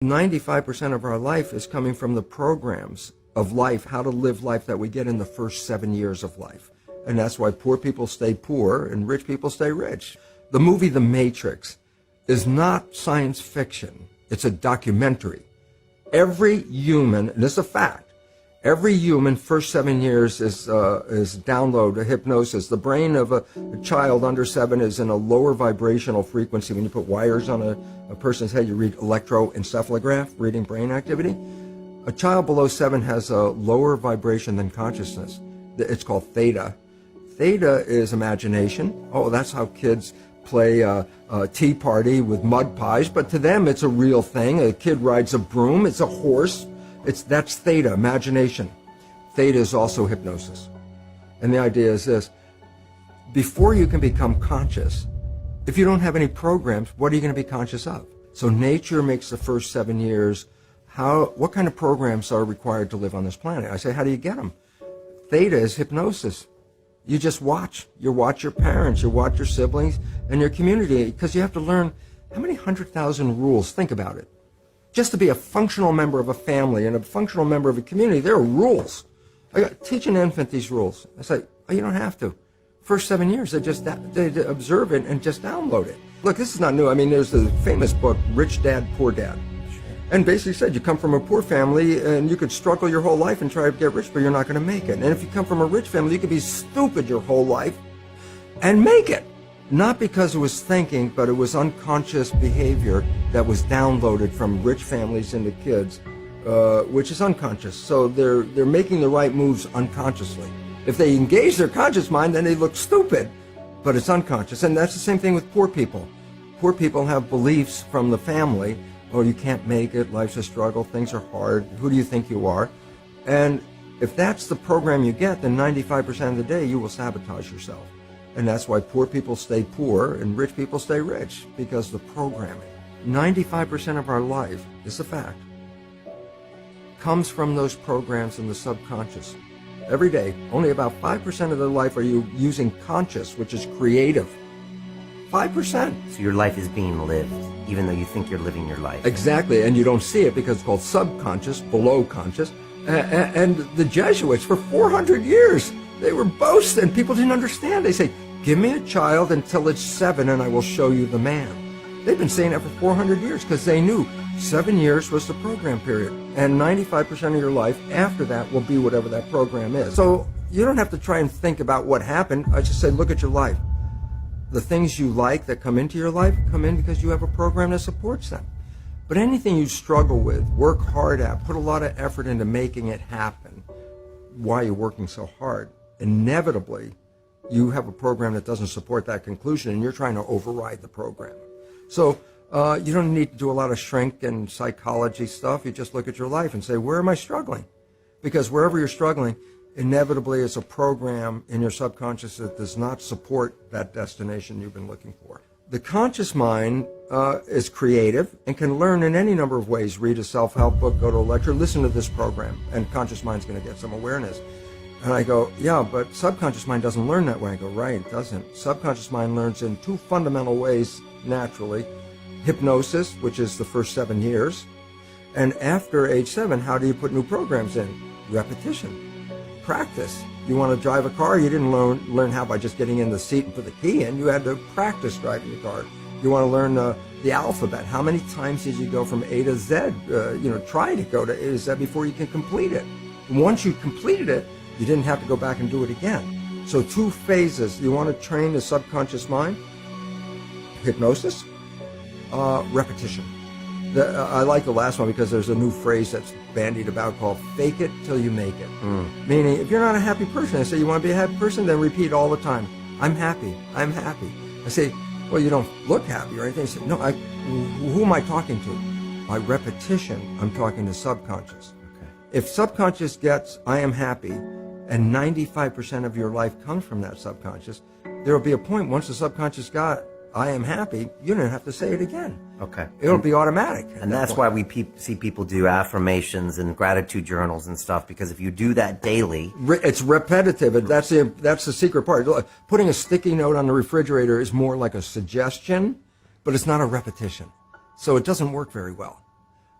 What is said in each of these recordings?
95% of our life is coming from the programs of life, how to live life that we get in the first 7 years of life. And that's why poor people stay poor and rich people stay rich. The movie The Matrix is not science fiction. It's a documentary. Every human, and this is a fact, every human first 7 years is download a hypnosis. The brain of a child under 7 is in a lower vibrational frequency. When you put wires on a person's head, you read electroencephalograph, reading brain activity. A child below 7 has a lower vibration than consciousness. It's called theta. Theta is imagination. Oh, that's how kids play a tea party with mud pies, but to them it's a real thing. A kid rides a broom, it's a horse. That's theta, imagination. Theta is also hypnosis. And the idea is this: before you can become conscious, if you don't have any programs, what are you going to be conscious of? So nature makes the first 7 years. What kind of programs are required to live on this planet? I say, how do you get them? Theta is hypnosis. You just watch. You watch your parents, you watch your siblings, and your community, because you have to learn how many 100,000 rules. Think about it. Just to be a functional member of a family and a functional member of a community, there are rules. Teach an infant these rules. I say, oh, you don't have to. First 7 years, they observe it and just download it. Look, this is not new. I mean, there's the famous book, Rich Dad, Poor Dad. And basically said you come from a poor family and you could struggle your whole life and try to get rich, but you're not going to make it. And if you come from a rich family, you could be stupid your whole life and make it. Not because it was thinking, but it was unconscious behavior that was downloaded from rich families into kids, which is unconscious. So they're making the right moves unconsciously. If they engage their conscious mind, then they look stupid, but it's unconscious. And that's the same thing with poor people. Poor people have beliefs from the family. Oh, you can't make it, life's a struggle, things are hard, who do you think you are? And if that's the program you get, then 95% of the day you will sabotage yourself. And that's why poor people stay poor and rich people stay rich, because the programming. 95% of our life, this is a fact, comes from those programs in the subconscious. Every day, only about 5% of their life are you using conscious, which is creative. 5%. So your life is being lived, even though you think you're living your life. Exactly, and you don't see it because it's called subconscious, below conscious. And the Jesuits, for 400 years, they were boasting. People didn't understand. They say, give me a child until it's 7 and I will show you the man. They've been saying that for 400 years because they knew 7 years was the program period. And 95% of your life after that will be whatever that program is. So you don't have to try and think about what happened. I just say, look at your life. The things you like that come into your life come in because you have a program that supports them. But anything you struggle with, work hard at, put a lot of effort into making it happen, why you're working so hard, inevitably you have a program that doesn't support that conclusion and you're trying to override the program. So you don't need to do a lot of shrink and psychology stuff. You just look at your life and say, where am I struggling? Because wherever you're struggling, inevitably it's a program in your subconscious that does not support that destination you've been looking for. The conscious mind is creative and can learn in any number of ways. Read a self-help book, go to a lecture, listen to this program, and conscious mind's going to get some awareness. And I go, yeah, but subconscious mind doesn't learn that way. I go, right, it doesn't. Subconscious mind learns in 2 fundamental ways naturally. Hypnosis, which is the first 7 years. And after age 7, how do you put new programs in? Repetition. Practice. You want to drive a car, you didn't learn how by just getting in the seat and put the key in. You had to practice driving the car. You want to learn the alphabet. How many times did you go from A to Z? Try to go to A to Z before you can complete it. And once you completed it, you didn't have to go back and do it again. So 2 phases. You want to train the subconscious mind. Hypnosis, repetition. I like the last one because there's a new phrase that's bandied about called fake it till you make it. Meaning, if you're not a happy person, I say, you want to be a happy person? Then repeat all the time, I'm happy, I'm happy. I say, well, you don't look happy or anything. I say, no, who am I talking to? By repetition, I'm talking to subconscious. Okay. If subconscious gets, I am happy, and 95% of your life comes from that subconscious, there will be a point once the subconscious got, I am happy, you don't have to say it again. Okay. It'll be automatic. And that's why we see people do affirmations and gratitude journals and stuff, because if you do that daily... It's repetitive, and that's the secret part. Putting a sticky note on the refrigerator is more like a suggestion, but it's not a repetition. So it doesn't work very well.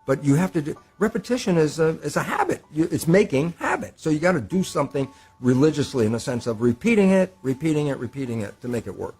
But you have to do, repetition is a habit. It's making habit. So you got to do something religiously in the sense of repeating it to make it work.